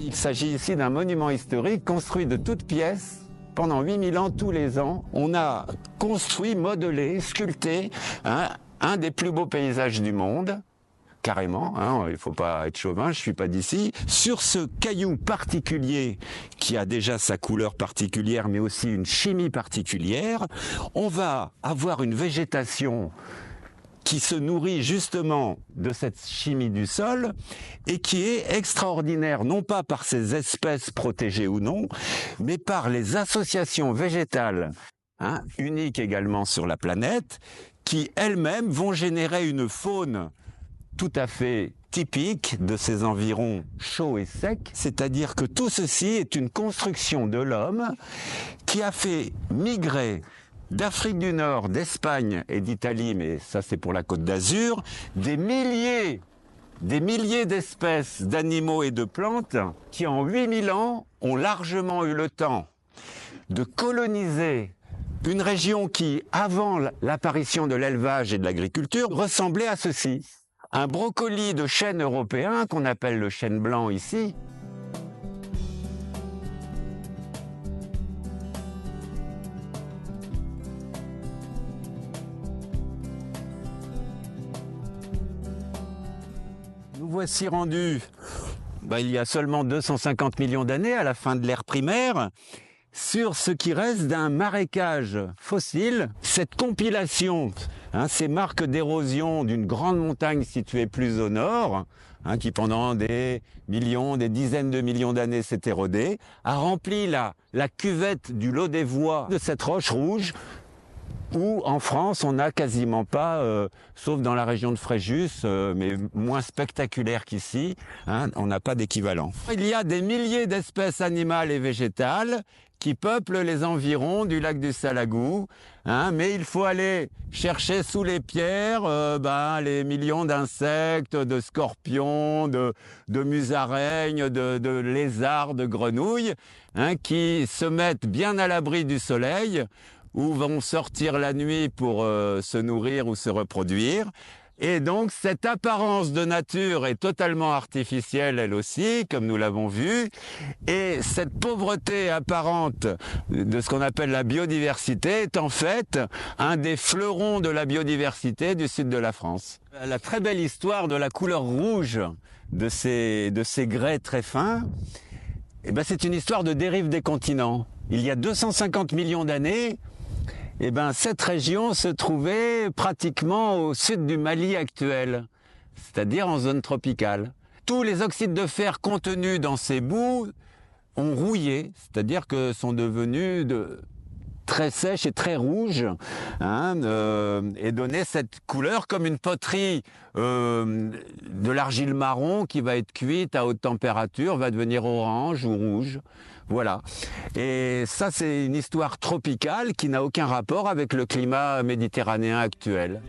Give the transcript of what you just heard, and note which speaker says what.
Speaker 1: Il s'agit ici d'un monument historique construit de toutes pièces. Pendant 8000 ans, tous les ans, on a construit, modelé, sculpté un des plus beaux paysages du monde, carrément, il ne faut pas être chauvin, je ne suis pas d'ici. Sur ce caillou particulier, qui a déjà sa couleur particulière, mais aussi une chimie particulière, on va avoir une végétation qui se nourrit justement de cette chimie du sol et qui est extraordinaire, non pas par ses espèces protégées ou non, mais par les associations végétales, uniques également sur la planète, qui elles-mêmes vont générer une faune tout à fait typique de ces environs chauds et secs, c'est-à-dire que tout ceci est une construction de l'homme qui a fait migrer d'Afrique du Nord, d'Espagne et d'Italie, mais ça c'est pour la Côte d'Azur, des milliers d'espèces d'animaux et de plantes qui en 8000 ans ont largement eu le temps de coloniser une région qui, avant l'apparition de l'élevage et de l'agriculture, ressemblait à ceci. Un brocoli de chêne européen, qu'on appelle le chêne blanc ici, nous voici rendus il y a seulement 250 millions d'années, à la fin de l'ère primaire, sur ce qui reste d'un marécage fossile. Cette compilation, ces marques d'érosion d'une grande montagne située plus au nord, qui pendant des millions, des dizaines de millions d'années s'est érodée, a rempli la cuvette du lot des voies de cette roche rouge, où en France on n'a quasiment pas, sauf dans la région de Fréjus, mais moins spectaculaire qu'ici, on n'a pas d'équivalent. Il y a des milliers d'espèces animales et végétales qui peuplent les environs du lac du Salagou, mais il faut aller chercher sous les pierres les millions d'insectes, de scorpions, de musaraignes, de lézards, de grenouilles, qui se mettent bien à l'abri du soleil, ou vont sortir la nuit pour se nourrir ou se reproduire. Et donc cette apparence de nature est totalement artificielle elle aussi, comme nous l'avons vu, et cette pauvreté apparente de ce qu'on appelle la biodiversité est en fait un des fleurons de la biodiversité du sud de la France. La très belle histoire de la couleur rouge de ces grès très fins, c'est une histoire de dérive des continents. Il y a 250 millions d'années, cette région se trouvait pratiquement au sud du Mali actuel, c'est-à-dire en zone tropicale. Tous les oxydes de fer contenus dans ces boues ont rouillé, c'est-à-dire que sont devenus très sèches et très rouges, et donné cette couleur comme une poterie de l'argile marron qui va être cuite à haute température, va devenir orange ou rouge. Voilà. Et ça, c'est une histoire tropicale qui n'a aucun rapport avec le climat méditerranéen actuel.